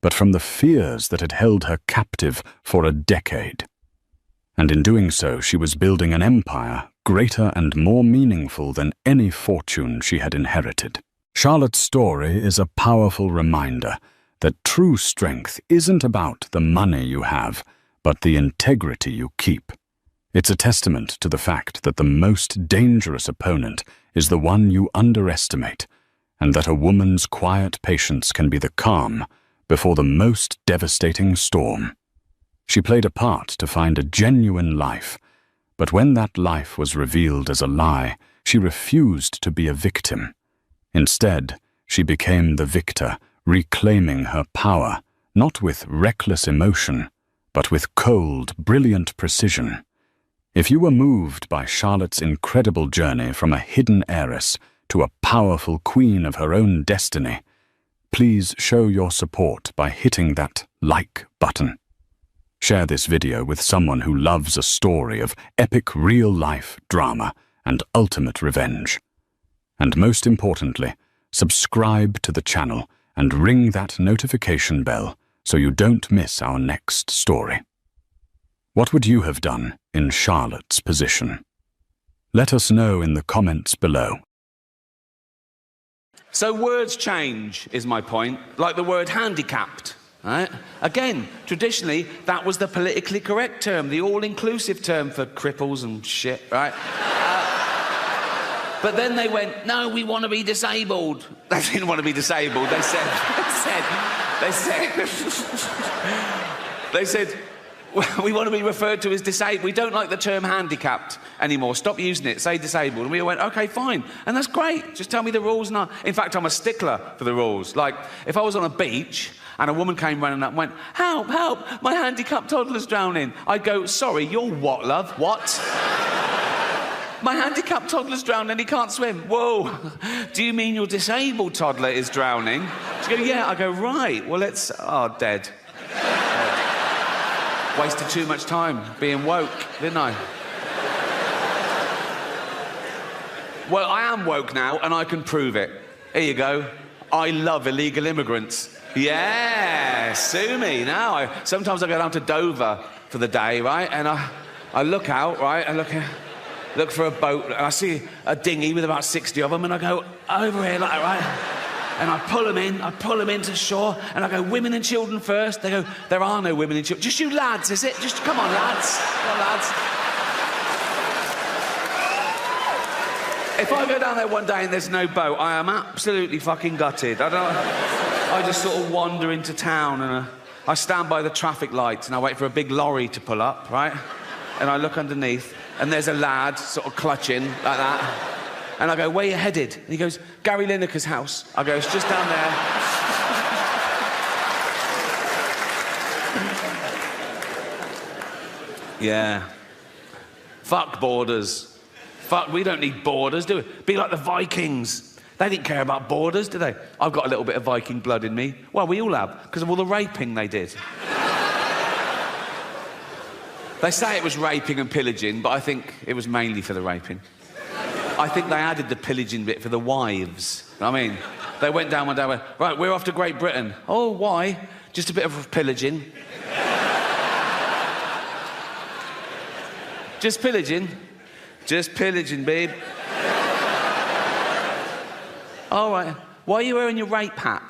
but from the fears that had held her captive for a decade. And in doing so, she was building an empire greater and more meaningful than any fortune she had inherited. Charlotte's story is a powerful reminder that true strength isn't about the money you have, but the integrity you keep. It's a testament to the fact that the most dangerous opponent is the one you underestimate, and that a woman's quiet patience can be the calm before the most devastating storm. She played a part to find a genuine life, but when that life was revealed as a lie, she refused to be a victim. Instead, she became the victor, reclaiming her power, not with reckless emotion, but with cold, brilliant precision. If you were moved by Charlotte's incredible journey from a hidden heiress to a powerful queen of her own destiny, please show your support by hitting that like button. Share this video with someone who loves a story of epic real-life drama and ultimate revenge. And most importantly, subscribe to the channel and ring that notification bell so you don't miss our next story. What would you have done in Charlotte's position? Let us know in the comments below. So words change, is my point, like the word handicapped. Right? Again, traditionally, that was the politically correct term, the all-inclusive term for cripples and shit, right? But then they went, no, we want to be disabled. They didn't want to be disabled. They said, we want to be referred to as disabled. We don't like the term handicapped anymore. Stop using it. Say disabled. And we went, okay, fine. And that's great. Just tell me the rules. And in fact, I'm a stickler for the rules. Like, if I was on a beach and a woman came running up and went, help, help, my handicapped toddler's drowning, I'd go, sorry, you're what, love? What? My handicapped toddler's drowning, he can't swim. Whoa, do you mean your disabled toddler is drowning? She'd go, yeah. I go, right, well, it's, oh, dead. Wasted too much time being woke, didn't I? Well, I am woke now, and I can prove it. Here you go. I love illegal immigrants. Yeah, sue me now. Sometimes I go down to Dover for the day, right? And I look out, right? I look for a boat, and I see a dinghy with about 60 of them, and I go over here, like, right? And I pull them into shore, and I go, women and children first. They go, there are no women and children. Just you lads, is it? Just, come on, lads. Come on, lads. If I go down there one day and there's no boat, I am absolutely fucking gutted. I just sort of wander into town, and I stand by the traffic lights, and I wait for a big lorry to pull up, right? And I look underneath, and there's a lad sort of clutching like that. And I go, where you headed? And he goes, Gary Lineker's house. I go, it's just down there. Yeah. Fuck borders. Fuck, we don't need borders, do we? Be like the Vikings. They didn't care about borders, did they? I've got a little bit of Viking blood in me. Well, we all have, because of all the raping they did. They say it was raping and pillaging, but I think it was mainly for the raping. I think they added the pillaging bit for the wives. I mean, they went down one day and went, right, we're off to Great Britain. Oh, why? Just a bit of pillaging. Just pillaging. Just pillaging, babe. All right. Why are you wearing your rape hat?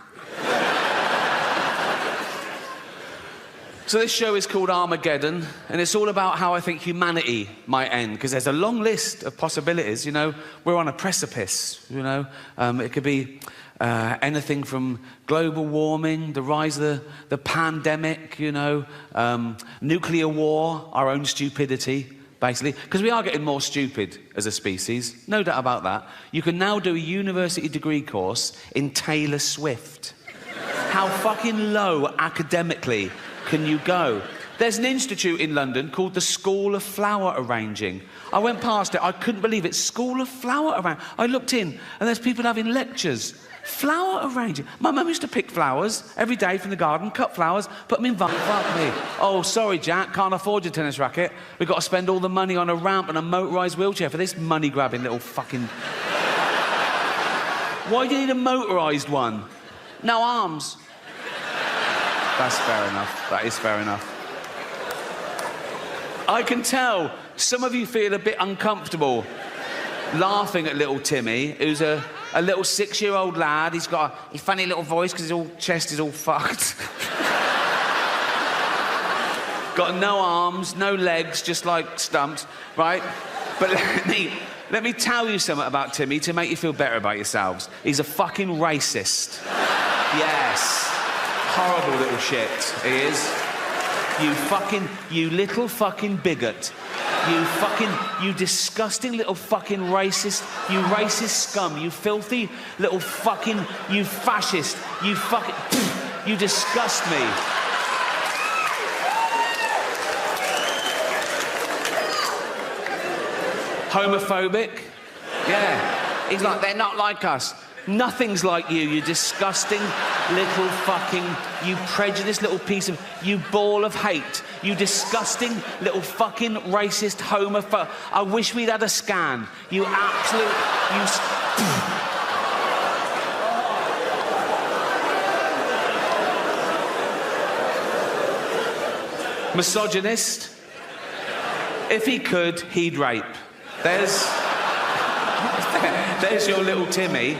So this show is called Armageddon, and it's all about how I think humanity might end, because there's a long list of possibilities, you know. We're on a precipice, you know. It could be anything from global warming, the rise of the pandemic, you know, nuclear war, our own stupidity, basically. Because we are getting more stupid as a species, no doubt about that. You can now do a university degree course in Taylor Swift. How fucking low academically can you go? There's an institute in London called the School of Flower Arranging. I went past it, I couldn't believe it. School of Flower Arranging. I looked in, and there's people having lectures. Flower arranging. My mum used to pick flowers every day from the garden, cut flowers, put them in vase. Fuck me. Oh, sorry, Jack, can't afford your tennis racket. We've got to spend all the money on a ramp and a motorised wheelchair for this money-grabbing little fucking... Why do you need a motorised one? No arms. That's fair enough. That is fair enough. I can tell some of you feel a bit uncomfortable laughing at little Timmy, who's a little 6-year-old lad. He's got a funny little voice because his chest is all fucked. Got no arms, no legs, just like stumps, right? But let me tell you something about Timmy to make you feel better about yourselves. He's a fucking racist. Yes. Horrible little shit, he is. You little fucking bigot. You disgusting little fucking racist, you racist scum, you filthy little fucking, you fascist, you fucking, you disgust me. Homophobic? Yeah. He's like, they're not like us. Nothing's like you disgusting little fucking, you prejudiced little piece of, you ball of hate. You disgusting little fucking racist homophobe. I wish we'd had a scan. You absolute, misogynist. If he could, he'd rape. There's your little Timmy.